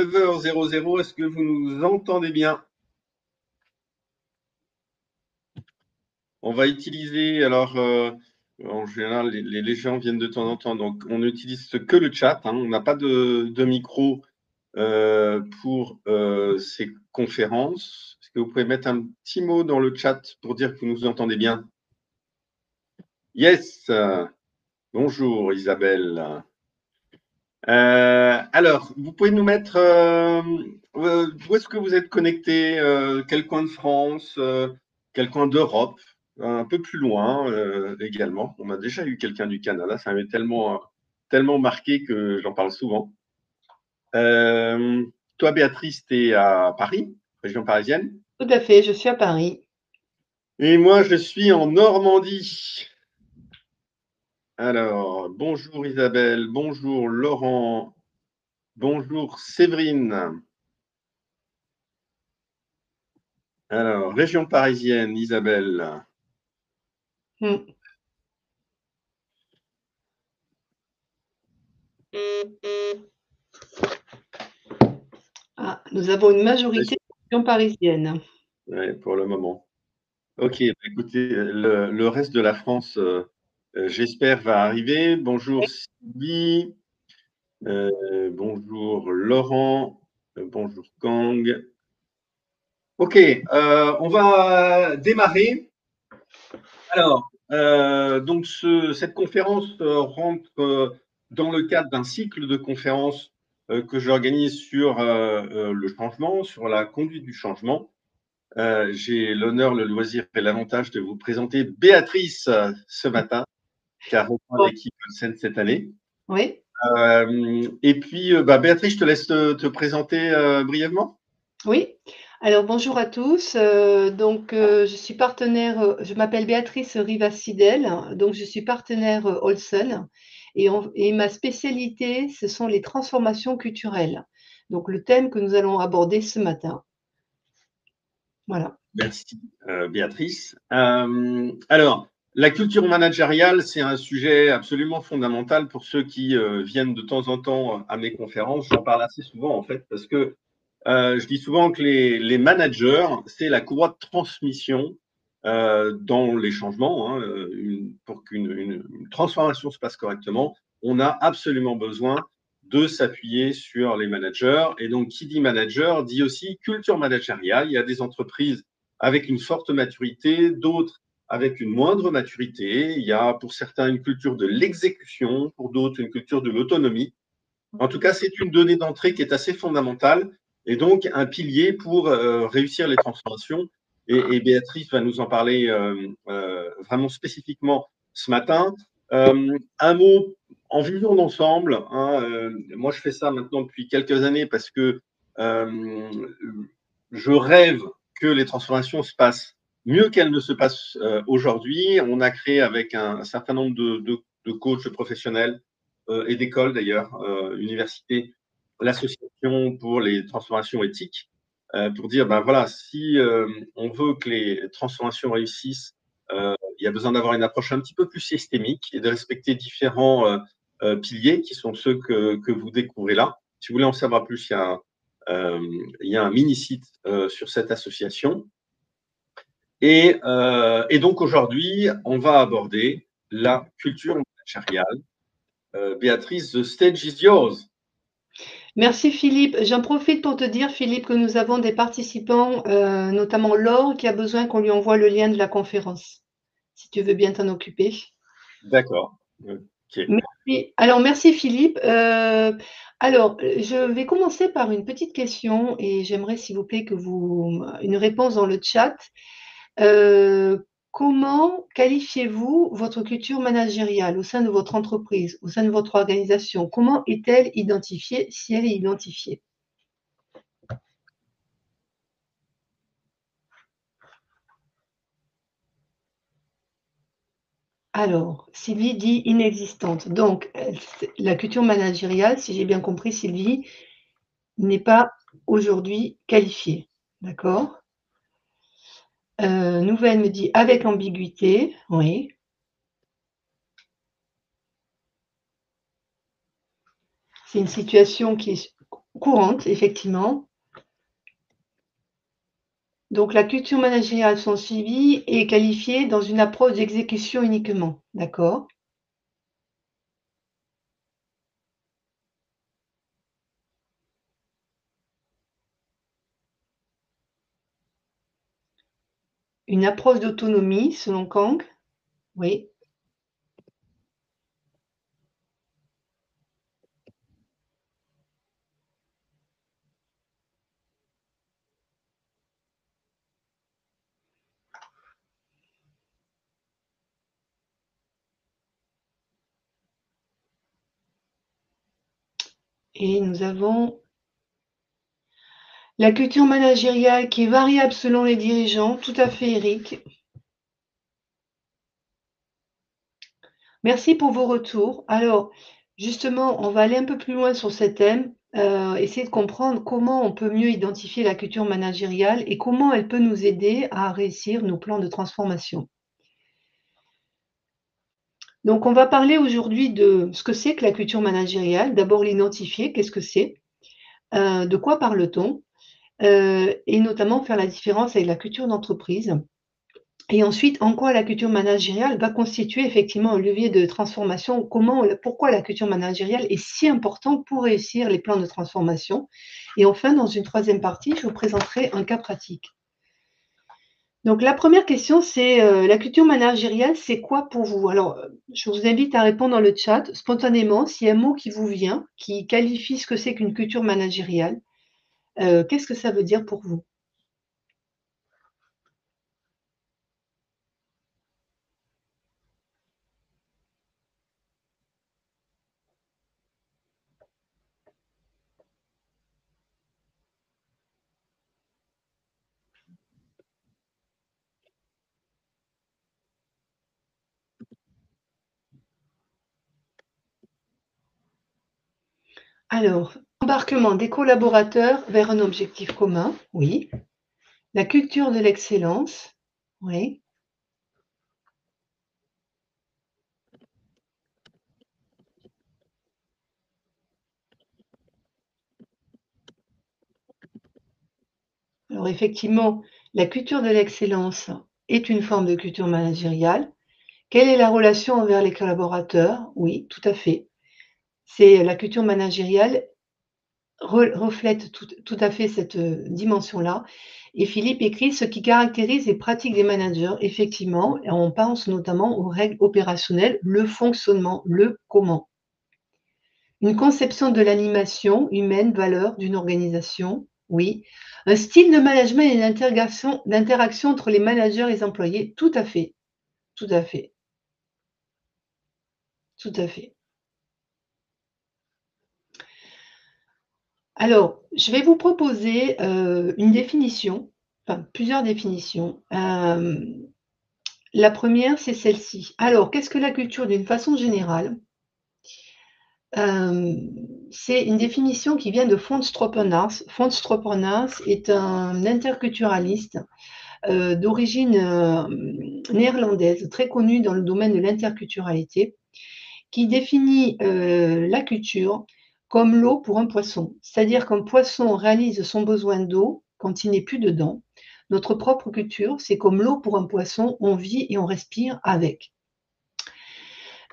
9h00, est-ce que vous nous entendez bien? On va utiliser, alors, en général, les gens viennent de temps en temps, donc on n'utilise que le chat, hein, on n'a pas de micro pour ces conférences. Est-ce que vous pouvez mettre un petit mot dans le chat pour dire que vous nous entendez bien? Yes, bonjour Isabelle. Alors, vous pouvez nous mettre où est-ce que vous êtes connecté, quel coin de France, quel coin d'Europe, un peu plus loin également. On a déjà eu quelqu'un du Canada, ça m'avait tellement marqué que j'en parle souvent. Euh, Toi, Béatrice, tu es à Paris, région parisienne. Tout à fait, je suis à Paris. Et moi, je suis en Normandie. Alors, bonjour Isabelle, bonjour Laurent, bonjour Séverine. Alors, région parisienne, Isabelle. Hmm. Ah, nous avons une majorité de région parisienne. Ouais, pour le moment. Ok, bah écoutez, le reste de la France, j'espère, va arriver. Bonjour Sylvie, bonjour Laurent, bonjour Kang. Ok, on va démarrer. Alors, donc cette conférence rentre dans le cadre d'un cycle de conférences que j'organise sur le changement, sur la conduite du changement. J'ai l'honneur, le loisir et l'avantage de vous présenter Béatrice ce matin, qui a rejoint Bon, l'équipe Olsen cette année. oui, Et puis, Béatrice, je te laisse te présenter brièvement. oui. Alors bonjour à tous. Je suis partenaire, je m'appelle Béatrice Rivas-Sidel, donc je suis partenaire Olsen et ma spécialité, ce sont les transformations culturelles. Donc le thème que nous allons aborder ce matin. Voilà. Merci, Béatrice. Alors, la culture managériale, c'est un sujet absolument fondamental pour ceux qui viennent de temps en temps à mes conférences. J'en parle assez souvent, en fait, parce que je dis souvent que les managers, c'est la courroie de transmission dans les changements. Hein, pour qu'une transformation se passe correctement, on a absolument besoin de s'appuyer sur les managers. Et donc, qui dit manager dit aussi culture managériale. Il y a des entreprises avec une forte maturité, d'autres avec une moindre maturité. Il y a pour certains une culture de l'exécution, pour d'autres une culture de l'autonomie. En tout cas, c'est une donnée d'entrée qui est assez fondamentale et donc un pilier pour réussir les transformations. Et Béatrice va nous en parler vraiment spécifiquement ce matin. Un mot en vision d'ensemble. Hein, moi, je fais ça maintenant depuis quelques années parce que je rêve que les transformations se passent mieux qu'elles ne se passent aujourd'hui. On a créé avec un certain nombre de coachs professionnels et d'écoles d'ailleurs, universités, l'association pour les transformations éthiques, pour dire, ben voilà, si on veut que les transformations réussissent, il y a besoin d'avoir une approche un petit peu plus systémique et de respecter différents piliers qui sont ceux que vous découvrez là. Si vous voulez en savoir plus, il y a un mini-site sur cette association. Et donc aujourd'hui, on va aborder la culture managériale. Béatrice, the stage is yours. Merci Philippe. J'en profite pour te dire, Philippe, que nous avons des participants, notamment Laure, qui a besoin qu'on lui envoie le lien de la conférence, si tu veux bien t'en occuper. D'accord. Ok. Merci. Alors, merci Philippe. Je vais commencer par une petite question et j'aimerais, s'il vous plaît, une réponse dans le chat. Euh, Comment qualifiez-vous votre culture managériale au sein de votre entreprise, au sein de votre organisation? Comment est-elle identifiée, si elle est identifiée? Alors, Sylvie dit inexistante. Donc, la culture managériale, si j'ai bien compris, Sylvie, n'est pas aujourd'hui qualifiée. D'accord? Nouvelle me dit avec ambiguïté. Oui. C'est une situation courantes, effectivement. Donc la culture managériale, son suivi est qualifié dans une approche d'exécution uniquement, d'accord? Une approche d'autonomie selon Kang, oui. Et nous avons la culture managériale qui est variable selon les dirigeants, tout à fait Eric. Merci pour vos retours. Alors, justement, on va aller un peu plus loin sur ce thème, essayer de comprendre comment on peut mieux identifier la culture managériale et comment elle peut nous aider à réussir nos plans de transformation. Donc, on va parler aujourd'hui de ce que c'est que la culture managériale. D'abord, l'identifier, qu'est-ce que c'est? De quoi parle-t-on? Et notamment faire la différence avec la culture d'entreprise. Et ensuite, en quoi la culture managériale va constituer effectivement un levier de transformation? Pourquoi la culture managériale est si importante pour réussir les plans de transformation? Et enfin, dans une troisième partie, je vous présenterai un cas pratique. Donc la première question, c'est, la culture managériale, c'est quoi pour vous? Alors, je vous invite à répondre dans le chat spontanément, s'il y a un mot qui vous vient, qui qualifie ce que c'est qu'une culture managériale, qu'est-ce que ça veut dire pour vous? Alors, embarquement des collaborateurs vers un objectif commun, oui. La culture de l'excellence, oui. Alors effectivement, la culture de l'excellence est une forme de culture managériale. Quelle est la relation envers les collaborateurs? Oui, tout à fait. C'est la culture managériale reflète tout à fait cette, dimension-là et Philippe écrit: «Ce qui caractérise les pratiques des managers», effectivement, et on pense notamment aux règles opérationnelles, le fonctionnement, le comment. Une conception de l'animation humaine, valeur d'une organisation, oui. Un style de management et d'interaction entre les managers et les employés, tout à fait, tout à fait, tout à fait. Alors, je vais vous proposer, une définition, enfin plusieurs définitions. La première, c'est celle-ci. Alors, qu'est-ce que la culture d'une façon générale? C'est une définition qui vient de Fons Troppernas. Fons Troppernas est un interculturaliste, d'origine, néerlandaise, très connu dans le domaine de l'interculturalité, qui définit, la culture comme l'eau pour un poisson. C'est-à-dire qu'un poisson réalise son besoin d'eau quand il n'est plus dedans. Notre propre culture, c'est comme l'eau pour un poisson, on vit et on respire avec.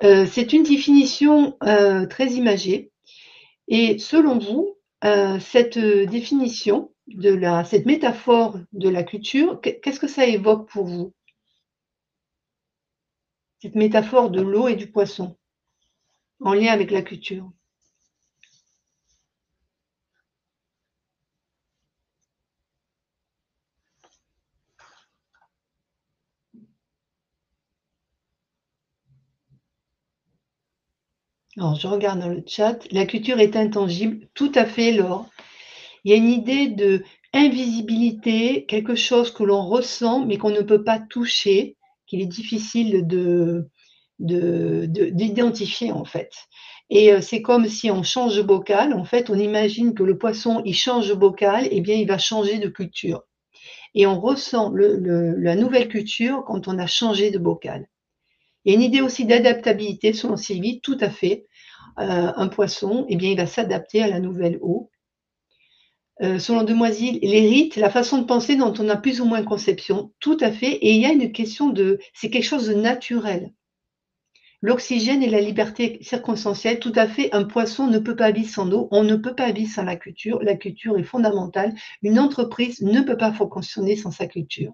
C'est une définition, très imagée et selon vous, cette, définition cette métaphore de la culture, qu'est-ce que ça évoque pour vous? Cette métaphore de l'eau et du poisson, en lien avec la culture? Alors je regarde dans le chat, la culture est intangible, tout à fait Laure. Il y a une idée de invisibilité, quelque chose que l'on ressent mais qu'on ne peut pas toucher, qu'il est difficile d'identifier en fait. Et c'est comme si on change de bocal, en fait, on imagine que le poisson, il change de bocal, et bien il va changer de culture. Et on ressent la nouvelle culture quand on a changé de bocal. Il y a une idée aussi d'adaptabilité selon Sylvie, tout à fait. Un poisson, eh bien, il va s'adapter à la nouvelle eau. selon Demoiselle, les rites, la façon de penser dont on a plus ou moins conception, tout à fait, et il y a une question de c'est quelque chose de naturel. L'oxygène et la liberté circonstancielle, tout à fait, un poisson ne peut pas vivre sans eau, on ne peut pas vivre sans la culture est fondamentale, une entreprise ne peut pas fonctionner sans sa culture.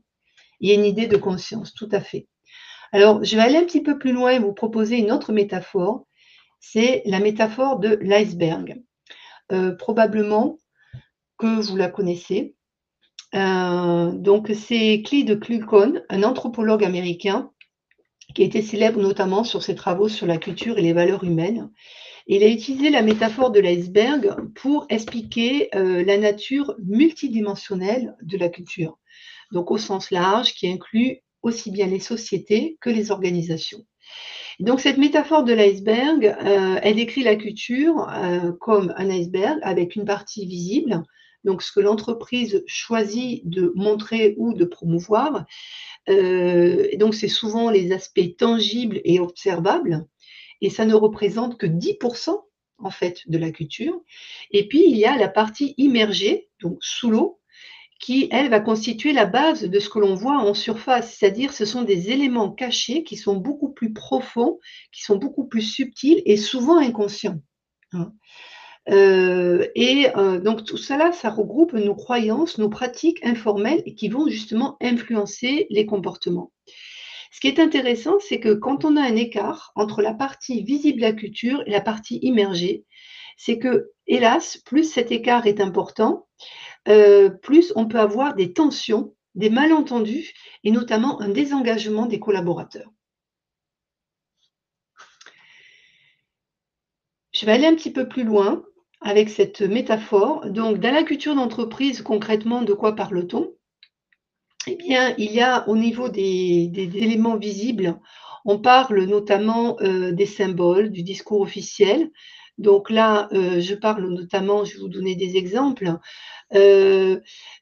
Il y a une idée de conscience, tout à fait. Alors, je vais aller un petit peu plus loin et vous proposer une autre métaphore, c'est la métaphore de l'iceberg. Probablement que vous la connaissez. Donc c'est Clyde Kluckhohn, un anthropologue américain qui a été célèbre notamment sur ses travaux sur la culture et les valeurs humaines. Il a utilisé la métaphore de l'iceberg pour expliquer la nature multidimensionnelle de la culture, donc au sens large, qui inclut aussi bien les sociétés que les organisations. Et donc cette métaphore de l'iceberg, elle décrit la culture comme un iceberg avec une partie visible, donc ce que l'entreprise choisit de montrer ou de promouvoir. Et donc c'est souvent les aspects tangibles et observables, et ça ne représente que 10% en fait de la culture. Et puis il y a la partie immergée, donc sous l'eau, qui, elle, va constituer la base de ce que l'on voit en surface. C'est-à-dire, ce sont des éléments cachés qui sont beaucoup plus profonds, qui sont beaucoup plus subtils et souvent inconscients. Hein. Donc tout cela, ça regroupe nos croyances, nos pratiques informelles et qui vont justement influencer les comportements. Ce qui est intéressant, c'est que quand on a un écart entre la partie visible de la culture et la partie immergée, c'est que, hélas, plus cet écart est important, plus on peut avoir des tensions, des malentendus et notamment un désengagement des collaborateurs. Je vais aller un petit peu plus loin avec cette métaphore. Donc, dans la culture d'entreprise, concrètement, de quoi parle-t-on? Eh bien, il y a au niveau des éléments visibles, on parle notamment des symboles, du discours officiel. Donc là, je parle notamment, je vais vous donner des exemples.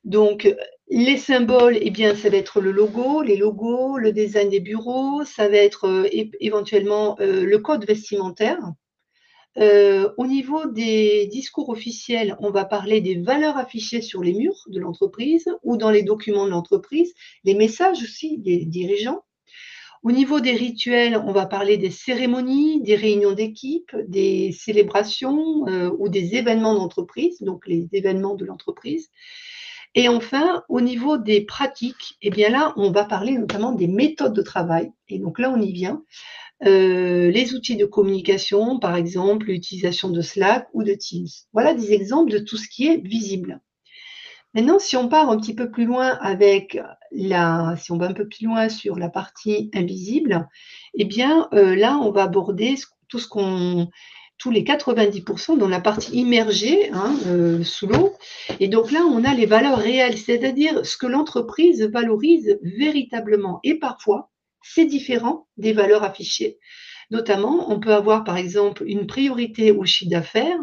Donc, les symboles, eh bien, ça va être le logo, les logos, le design des bureaux, ça va être éventuellement le code vestimentaire. Au niveau des discours officiels, on va parler des valeurs affichées sur les murs de l'entreprise ou dans les documents de l'entreprise, les messages aussi des dirigeants. Au niveau des rituels, on va parler des cérémonies, des réunions d'équipe, des célébrations ou des événements d'entreprise, donc les événements de l'entreprise. Et enfin, au niveau des pratiques, eh bien là, on va parler notamment des méthodes de travail. Et donc là, on y vient. Les outils de communication, par exemple, l'utilisation de Slack ou de Teams. Voilà des exemples de tout ce qui est visible. Maintenant, si on part un petit peu plus loin si on va un peu plus loin sur la partie invisible, eh bien, là, on va aborder tous les 90% dans la partie immergée, hein, sous l'eau. Et donc là, on a les valeurs réelles, c'est-à-dire ce que l'entreprise valorise véritablement. Et parfois, c'est différent des valeurs affichées. Notamment, on peut avoir, par exemple, une priorité au chiffre d'affaires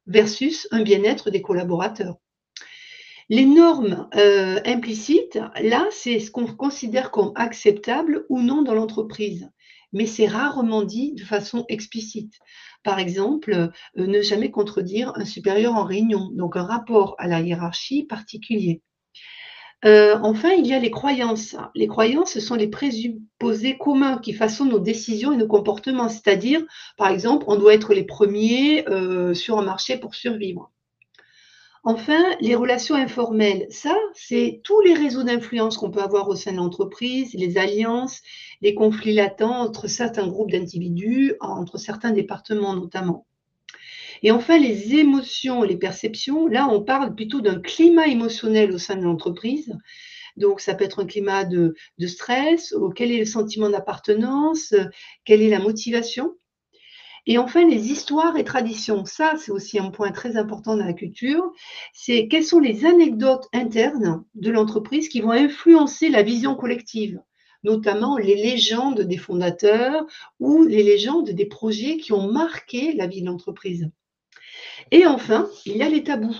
versus un bien-être des collaborateurs. Les normes implicites, là, c'est ce qu'on considère comme acceptable ou non dans l'entreprise, mais c'est rarement dit de façon explicite. Par exemple, ne jamais contredire un supérieur en réunion, donc un rapport à la hiérarchie particulier. Enfin, il y a les croyances. Les croyances, ce sont les présupposés communs qui façonnent nos décisions et nos comportements. C'est-à-dire, par exemple, on doit être les premiers sur un marché pour survivre. Enfin, les relations informelles, ça, c'est tous les réseaux d'influence qu'on peut avoir au sein de l'entreprise, les alliances, les conflits latents entre certains groupes d'individus, entre certains départements notamment. Et enfin, les émotions, les perceptions, là, on parle plutôt d'un climat émotionnel au sein de l'entreprise. Donc, ça peut être un climat de stress, quel est le sentiment d'appartenance, quelle est la motivation. Et enfin, les histoires et traditions. Ça, c'est aussi un point très important dans la culture. C'est quelles sont les anecdotes internes de l'entreprise qui vont influencer la vision collective, notamment les légendes des fondateurs ou les légendes des projets qui ont marqué la vie de l'entreprise. Et enfin, il y a les tabous.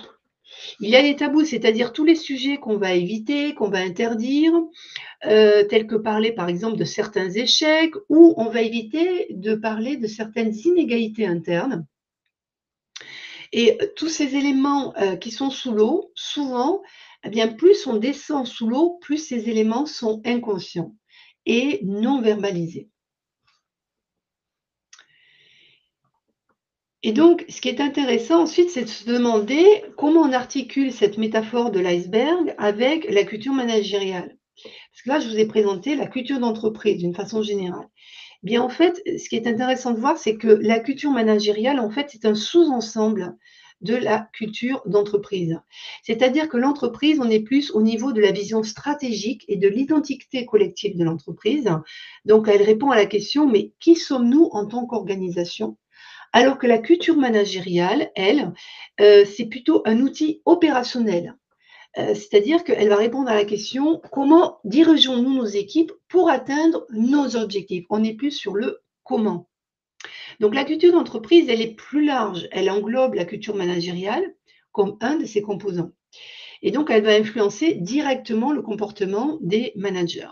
Il y a les tabous, c'est-à-dire tous les sujets qu'on va éviter, qu'on va interdire, tels que parler par exemple de certains échecs, ou on va éviter de parler de certaines inégalités internes. Et tous ces éléments qui sont sous l'eau, souvent, eh bien, plus on descend sous l'eau, plus ces éléments sont inconscients et non verbalisés. Et donc, ce qui est intéressant ensuite, c'est de se demander comment on articule cette métaphore de l'iceberg avec la culture managériale. Parce que là, je vous ai présenté la culture d'entreprise d'une façon générale. Bien, en fait, ce qui est intéressant de voir, c'est que la culture managériale, en fait, c'est un sous-ensemble de la culture d'entreprise. C'est-à-dire que l'entreprise, on est plus au niveau de la vision stratégique et de l'identité collective de l'entreprise. Donc, elle répond à la question, mais qui sommes-nous en tant qu'organisation? Alors que la culture managériale, elle, c'est plutôt un outil opérationnel. C'est-à-dire qu'elle va répondre à la question: «Comment dirigeons-nous nos équipes pour atteindre nos objectifs?» On est plus sur le comment. Donc la culture d'entreprise, elle est plus large. Elle englobe la culture managériale comme un de ses composants et donc elle va influencer directement le comportement des managers.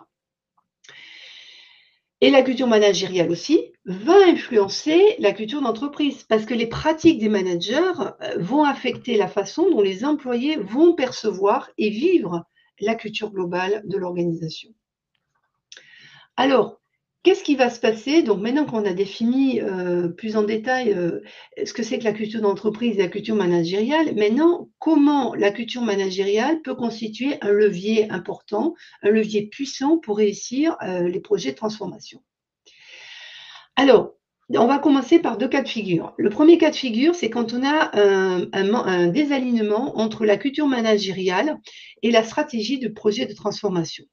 Et la culture managériale aussi va influencer la culture d'entreprise parce que les pratiques des managers vont affecter la façon dont les employés vont percevoir et vivre la culture globale de l'organisation. Alors, qu'est-ce qui va se passer? Donc maintenant qu'on a défini plus en détail ce que c'est que la culture d'entreprise et la culture managériale, maintenant, comment la culture managériale peut constituer un levier important, un levier puissant pour réussir les projets de transformation? Alors, on va commencer par 2 cas de figure. Le premier cas de figure, c'est quand on a un désalignement entre la culture managériale et la stratégie de projet de transformation.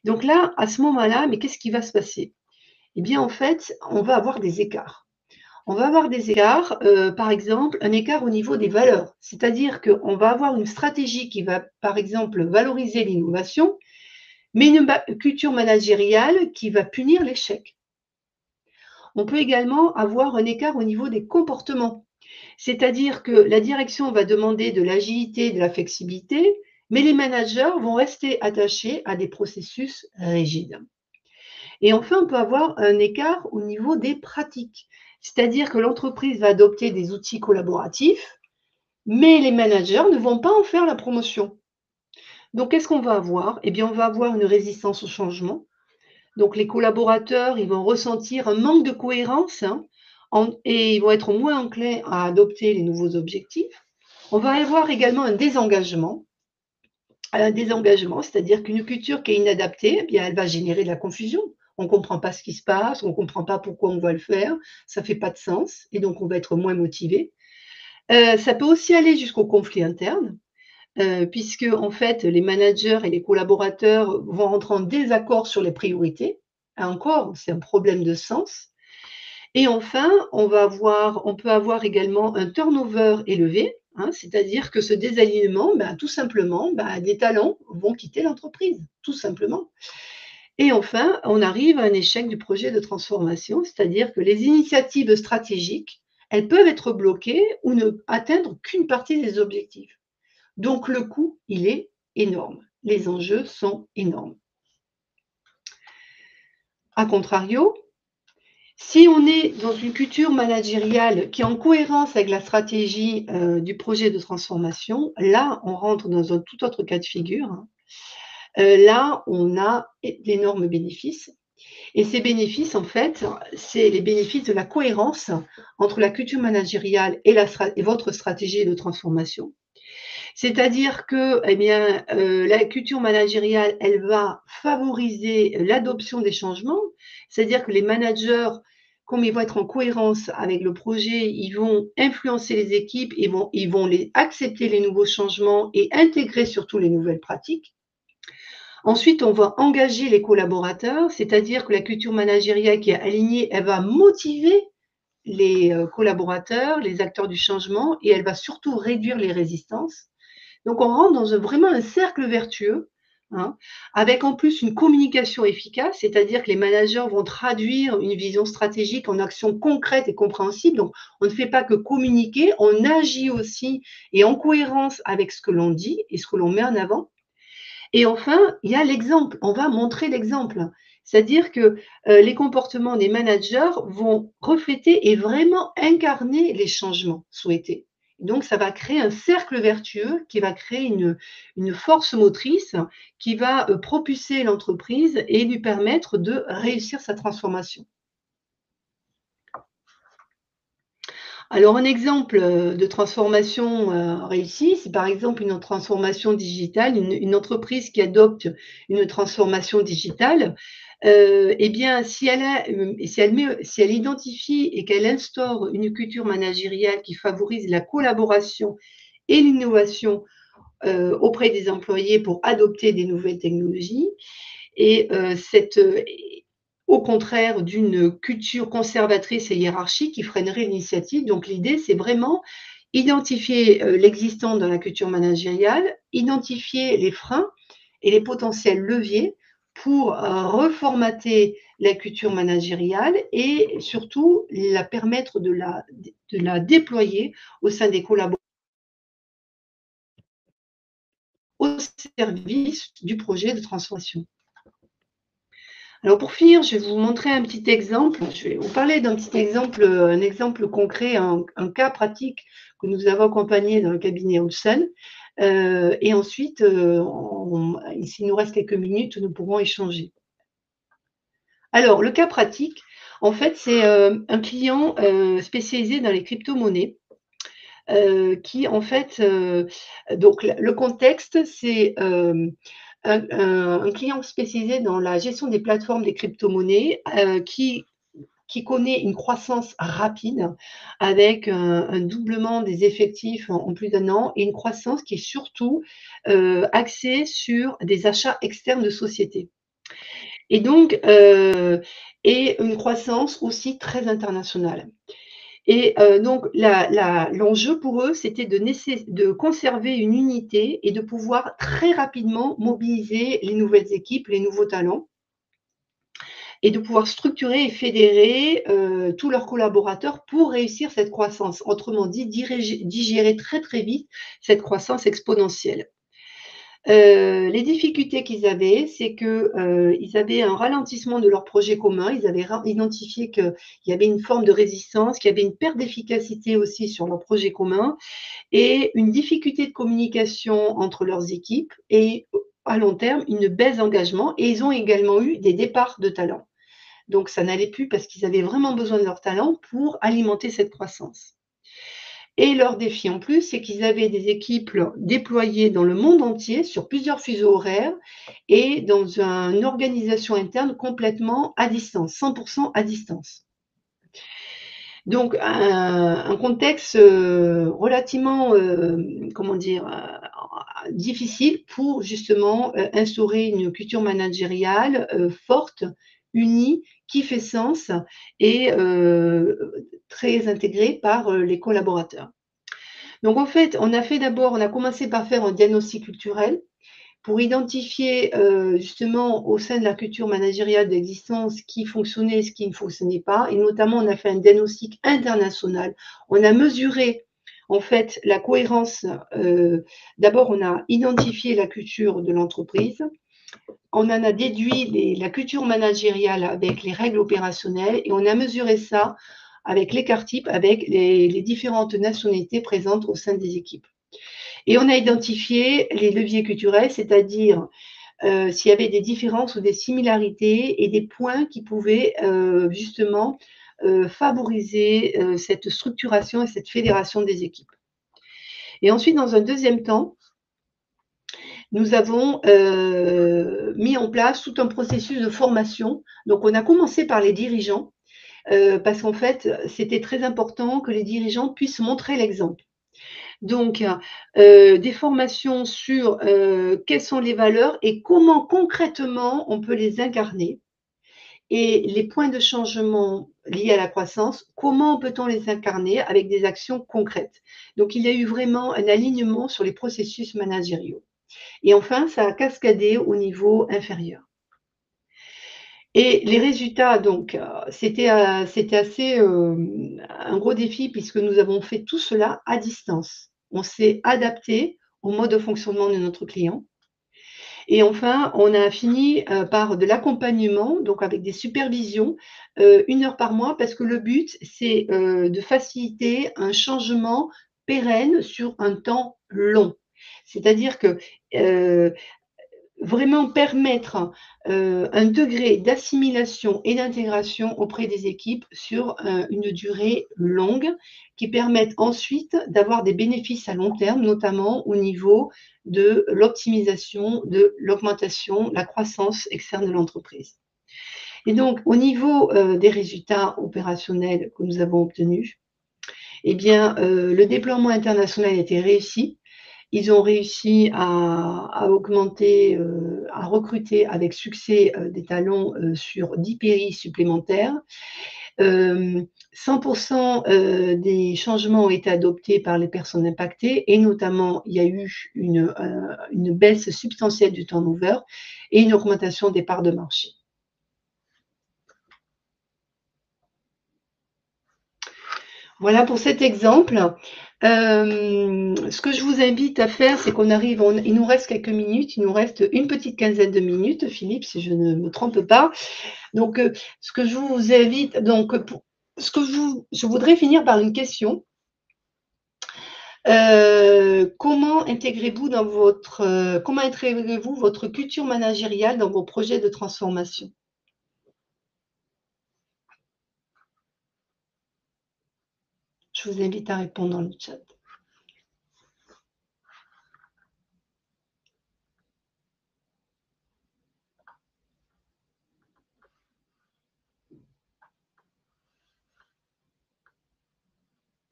Donc là, à ce moment-là, mais qu'est-ce qui va se passer? Eh bien, en fait, on va avoir des écarts. On va avoir des écarts, par exemple, un écart au niveau des valeurs. C'est-à-dire qu'on va avoir une stratégie qui va, par exemple, valoriser l'innovation, mais une culture managériale qui va punir l'échec. On peut également avoir un écart au niveau des comportements. C'est-à-dire que la direction va demander de l'agilité, de la flexibilité, mais les managers vont rester attachés à des processus rigides. Et enfin, on peut avoir un écart au niveau des pratiques. C'est-à-dire que l'entreprise va adopter des outils collaboratifs, mais les managers ne vont pas en faire la promotion. Donc, qu'est-ce qu'on va avoir? Eh bien, on va avoir une résistance au changement. Donc les collaborateurs, ils vont ressentir un manque de cohérence, hein, et ils vont être moins enclins à adopter les nouveaux objectifs. On va avoir également un désengagement, c'est-à-dire qu'une culture qui est inadaptée, eh bien, elle va générer de la confusion. On ne comprend pas ce qui se passe, on ne comprend pas pourquoi on va le faire, ça ne fait pas de sens et donc on va être moins motivé. Ça peut aussi aller jusqu'au conflit interne, puisque en fait, les managers et les collaborateurs vont rentrer en désaccord sur les priorités. Encore, c'est un problème de sens. Et enfin, on peut avoir également un turnover élevé, hein, c'est-à-dire que ce désalignement, ben, tout simplement, ben, des talents vont quitter l'entreprise, tout simplement. Et enfin, on arrive à un échec du projet de transformation, c'est-à-dire que les initiatives stratégiques, elles peuvent être bloquées ou ne atteindre qu'une partie des objectifs. Donc le coût, il est énorme. Les enjeux sont énormes. A contrario, si on est dans une culture managériale qui est en cohérence avec la stratégie du projet de transformation, là, on rentre dans un tout autre cas de figure, hein. Là, on a d'énormes bénéfices. Et ces bénéfices, en fait, c'est les bénéfices de la cohérence entre la culture managériale et votre stratégie de transformation. C'est-à-dire que, eh bien, la culture managériale, elle va favoriser l'adoption des changements. C'est-à-dire que les managers, comme ils vont être en cohérence avec le projet, ils vont influencer les équipes, ils vont accepter les nouveaux changements et intégrer surtout les nouvelles pratiques. Ensuite, on va engager les collaborateurs, c'est-à-dire que la culture managériale qui est alignée, elle va motiver les collaborateurs, les acteurs du changement, et elle va surtout réduire les résistances. Donc, on rentre dans vraiment un cercle vertueux, hein, avec en plus une communication efficace, c'est-à-dire que les managers vont traduire une vision stratégique en actions concrètes et compréhensibles. Donc, on ne fait pas que communiquer, on agit aussi et en cohérence avec ce que l'on dit et ce que l'on met en avant. Et enfin, il y a l'exemple, on va montrer l'exemple. C'est-à-dire que les comportements des managers vont refléter et vraiment incarner les changements souhaités. Donc, ça va créer un cercle vertueux qui va créer une force motrice qui va propulser l'entreprise et lui permettre de réussir sa transformation. Alors, un exemple de transformation réussie, c'est par exemple une transformation digitale, une entreprise qui adopte une transformation digitale. Eh bien, si elle identifie et qu'elle instaure une culture managériale qui favorise la collaboration et l'innovation auprès des employés pour adopter des nouvelles technologies, et au contraire d'une culture conservatrice et hiérarchique qui freinerait l'initiative. Donc l'idée, c'est vraiment identifier l'existant dans la culture managériale, identifier les freins et les potentiels leviers pour reformater la culture managériale et surtout la permettre de la déployer au sein des collaborateurs au service du projet de transformation. Alors pour finir, je vais vous montrer un petit exemple. Je vais vous parler d'un petit exemple, un exemple concret, un cas pratique que nous avons accompagné dans le cabinet Olsen. Et ensuite, s'il nous reste quelques minutes, nous pourrons échanger. Alors, le cas pratique, en fait, c'est un client spécialisé dans les crypto-monnaies. Qui en fait, donc le contexte, c'est un client spécialisé dans la gestion des plateformes des crypto-monnaies qui connaît une croissance rapide avec un doublement des effectifs en plus d'un an et une croissance qui est surtout axée sur des achats externes de sociétés. Et donc, et une croissance aussi très internationale. Et donc l'enjeu pour eux, c'était de conserver une unité et de pouvoir très rapidement mobiliser les nouvelles équipes, les nouveaux talents et de pouvoir structurer et fédérer tous leurs collaborateurs pour réussir cette croissance. Autrement dit, digérer très, très vite cette croissance exponentielle. Les difficultés qu'ils avaient, c'est qu'ils avaient un ralentissement de leur projet commun. Ils avaient identifié qu'il y avait une forme de résistance, qu'il y avait une perte d'efficacité aussi sur leur projet commun et une difficulté de communication entre leurs équipes et à long terme, une baisse d'engagement. Et ils ont également eu des départs de talents. Donc, ça n'allait plus parce qu'ils avaient vraiment besoin de leur talent pour alimenter cette croissance. Et leur défi en plus, c'est qu'ils avaient des équipes déployées dans le monde entier sur plusieurs fuseaux horaires et dans une organisation interne complètement à distance, 100% à distance. Donc, un contexte relativement, comment dire, difficile pour justement instaurer une culture managériale forte, unie, qui fait sens et très intégrée par les collaborateurs. Donc en fait, on a commencé par faire un diagnostic culturel pour identifier justement au sein de la culture managériale d'existence ce qui fonctionnait et ce qui ne fonctionnait pas. Et notamment, on a fait un diagnostic international. On a mesuré en fait la cohérence. D'abord, on a identifié la culture de l'entreprise. On en a déduit la culture managériale avec les règles opérationnelles et on a mesuré ça avec l'écart type, avec les différentes nationalités présentes au sein des équipes. Et on a identifié les leviers culturels, c'est-à-dire s'il y avait des différences ou des similarités et des points qui pouvaient justement favoriser cette structuration et cette fédération des équipes. Et ensuite, dans un deuxième temps, nous avons mis en place tout un processus de formation. Donc, on a commencé par les dirigeants, parce qu'en fait, c'était très important que les dirigeants puissent montrer l'exemple. Donc, des formations sur quelles sont les valeurs et comment concrètement on peut les incarner. Et les points de changement liés à la croissance, comment peut-on les incarner avec des actions concrètes. Donc, il y a eu vraiment un alignement sur les processus managériaux. Et enfin, ça a cascadé au niveau inférieur. Et les résultats, donc, c'était assez un gros défi puisque nous avons fait tout cela à distance. On s'est adapté au mode de fonctionnement de notre client. Et enfin, on a fini par de l'accompagnement, donc avec des supervisions, 1 heure par mois, parce que le but, c'est de faciliter un changement pérenne sur un temps long. C'est-à-dire que vraiment permettre un degré d'assimilation et d'intégration auprès des équipes sur une durée longue qui permettent ensuite d'avoir des bénéfices à long terme, notamment au niveau de l'optimisation, de l'augmentation, la croissance externe de l'entreprise. Et donc, au niveau des résultats opérationnels que nous avons obtenus, eh bien, le déploiement international a été réussi. Ils ont réussi à augmenter, à recruter avec succès des talents sur 10 pays supplémentaires. 100% des changements ont été adoptés par les personnes impactées et notamment il y a eu une baisse substantielle du turnover et une augmentation des parts de marché. Voilà pour cet exemple. Ce que je vous invite à faire, c'est qu'on arrive, il nous reste quelques minutes, il nous reste une petite quinzaine de minutes, Philippe, si je ne me trompe pas. Donc, ce que je vous invite, donc, je voudrais finir par une question. Comment intégrez-vous votre culture managériale dans vos projets de transformation? Je vous invite à répondre dans le chat.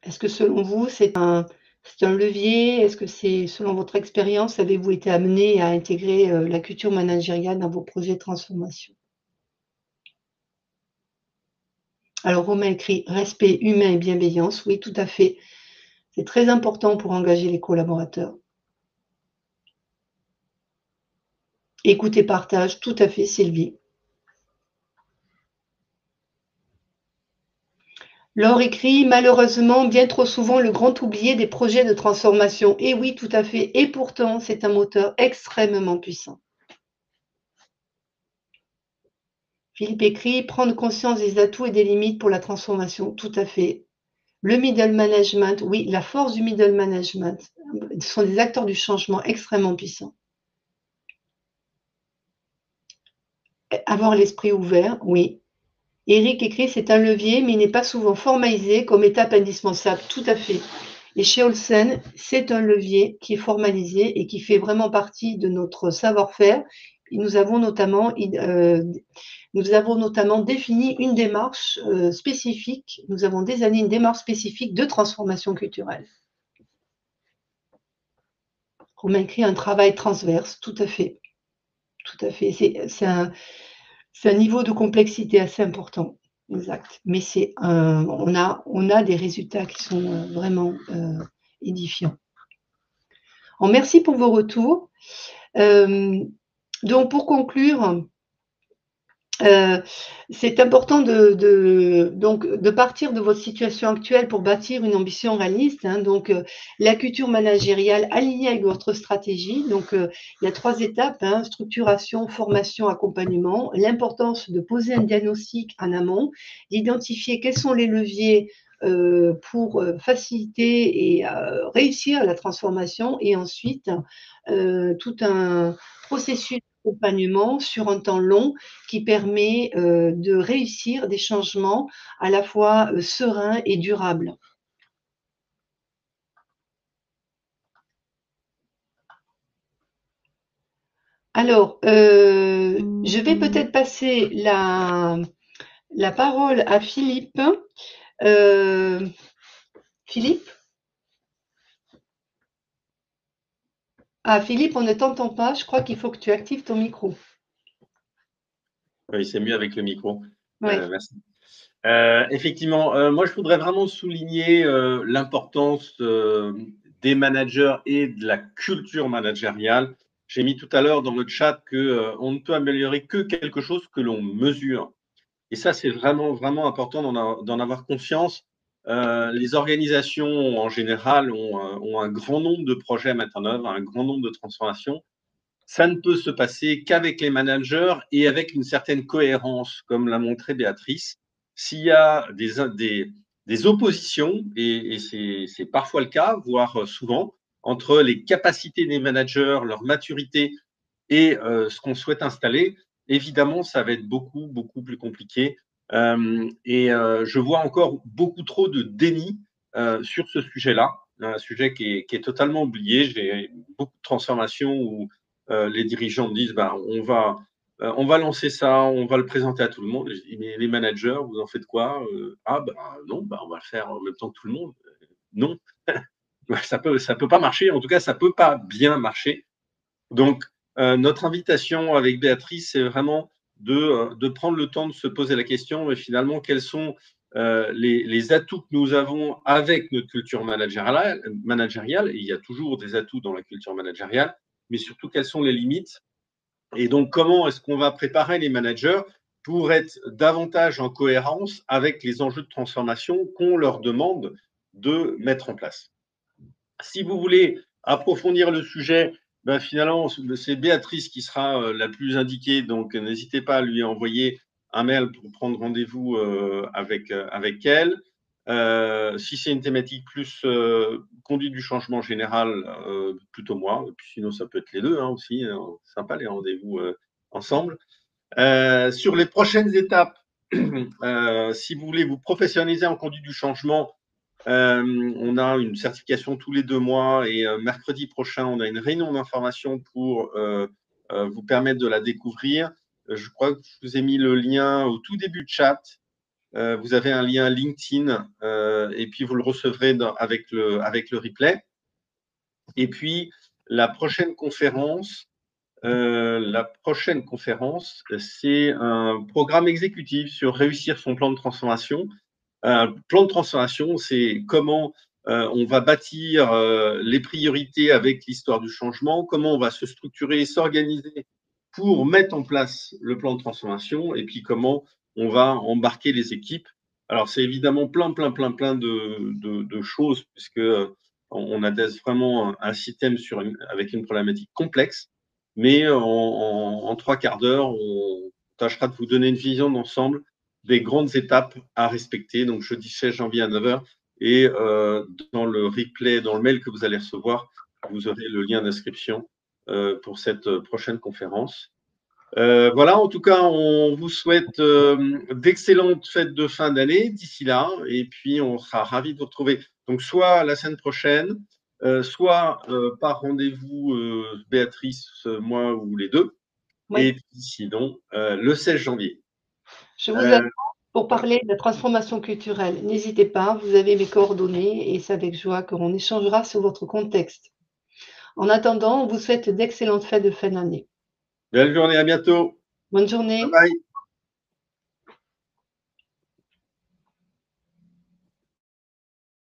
Est-ce que selon vous, c'est un levier? Est-ce que c'est, selon votre expérience, avez-vous été amené à intégrer la culture managériale dans vos projets de transformation? Alors, Romain écrit respect humain et bienveillance. Oui, tout à fait. C'est très important pour engager les collaborateurs. Écoute et partage, tout à fait, Sylvie. Laure écrit malheureusement bien trop souvent le grand oublié des projets de transformation. Et oui, tout à fait. Et pourtant, c'est un moteur extrêmement puissant. Philippe écrit prendre conscience des atouts et des limites pour la transformation. Tout à fait. Le middle management, oui, la force du middle management. Ce sont des acteurs du changement extrêmement puissants. Avoir l'esprit ouvert, oui. Eric écrit c'est un levier, mais il n'est pas souvent formalisé comme étape indispensable. Tout à fait. Et chez Olsen, c'est un levier qui est formalisé et qui fait vraiment partie de notre savoir-faire. Nous avons notamment défini une démarche spécifique. Nous avons désigné une démarche spécifique de transformation culturelle. On a écrit un travail transverse, tout à fait. Tout à fait. C'est un niveau de complexité assez important. Exact. Mais on a des résultats qui sont vraiment édifiants. Alors, merci pour vos retours. Donc, pour conclure, c'est important de partir de votre situation actuelle pour bâtir une ambition réaliste. Hein. Donc, la culture managériale alignée avec votre stratégie. Donc, il y a 3 étapes, hein, structuration, formation, accompagnement. L'importance de poser un diagnostic en amont, d'identifier quels sont les leviers pour faciliter et réussir la transformation et ensuite tout un processus d'accompagnement sur un temps long qui permet de réussir des changements à la fois sereins et durables. Alors, je vais peut-être passer la parole à Philippe. Philippe? Ah, Philippe, on ne t'entend pas. Je crois qu'il faut que tu actives ton micro. Oui, c'est mieux avec le micro. Ouais. Merci. Effectivement, moi, je voudrais vraiment souligner l'importance des managers et de la culture managériale. J'ai mis tout à l'heure dans le chat qu'on ne peut améliorer que quelque chose que l'on mesure. Et ça, c'est vraiment, vraiment important d'en avoir conscience. Les organisations, en général, ont un grand nombre de projets à mettre en œuvre, un grand nombre de transformations. Ça ne peut se passer qu'avec les managers et avec une certaine cohérence, comme l'a montré Béatrice. S'il y a des oppositions, et c'est parfois le cas, voire souvent, entre les capacités des managers, leur maturité et ce qu'on souhaite installer. Évidemment, ça va être beaucoup, beaucoup plus compliqué. Je vois encore beaucoup trop de déni sur ce sujet-là, un sujet qui est totalement oublié. J'ai beaucoup de transformations où les dirigeants me disent bah, on va lancer ça, on va le présenter à tout le monde. Je dis, mais les managers, vous en faites quoi Ah, bah non, bah, on va le faire en même temps que tout le monde. Non, ça peut pas marcher. En tout cas, ça peut pas bien marcher. Donc, notre invitation avec Béatrice, c'est vraiment de prendre le temps de se poser la question, mais finalement, quels sont les atouts que nous avons avec notre culture managériale, et il y a toujours des atouts dans la culture managériale, mais surtout, quelles sont les limites. Et donc, comment est-ce qu'on va préparer les managers pour être davantage en cohérence avec les enjeux de transformation qu'on leur demande de mettre en place. Si vous voulez approfondir le sujet, ben finalement, c'est Béatrice qui sera la plus indiquée, donc n'hésitez pas à lui envoyer un mail pour prendre rendez-vous avec elle. Si c'est une thématique plus conduite du changement général, plutôt moi, et puis sinon ça peut être les deux hein, aussi, sympa les rendez-vous ensemble. Sur les prochaines étapes, si vous voulez vous professionnaliser en conduite du changement, on a une certification tous les 2 mois et mercredi prochain, on a une réunion d'information pour vous permettre de la découvrir. Je crois que je vous ai mis le lien au tout début de chat. Vous avez un lien LinkedIn et puis vous le recevrez avec le replay. Et puis, la prochaine conférence, c'est un programme exécutif sur réussir son plan de transformation. Un plan de transformation, c'est comment on va bâtir les priorités avec l'histoire du changement, comment on va se structurer et s'organiser pour mettre en place le plan de transformation, et puis comment on va embarquer les équipes. Alors, c'est évidemment plein de choses, puisque on adresse vraiment un système avec une problématique complexe, mais en 3/4 d'heure, on tâchera de vous donner une vision d'ensemble des grandes étapes à respecter. Donc, jeudi 16 janvier à 9h. Et dans le replay, dans le mail que vous allez recevoir, vous aurez le lien d'inscription pour cette prochaine conférence. Voilà, en tout cas, on vous souhaite d'excellentes fêtes de fin d'année d'ici là. Et puis, on sera ravis de vous retrouver. Donc, soit la semaine prochaine, soit par rendez-vous Béatrice, moi ou les deux. Oui. Et puis, sinon, le 16 janvier. Je vous attends pour parler de la transformation culturelle. N'hésitez pas, vous avez mes coordonnées et c'est avec joie qu'on échangera sur votre contexte. En attendant, on vous souhaite d'excellentes fêtes de fin d'année. Belle journée, à bientôt. Bonne Bye journée. bye.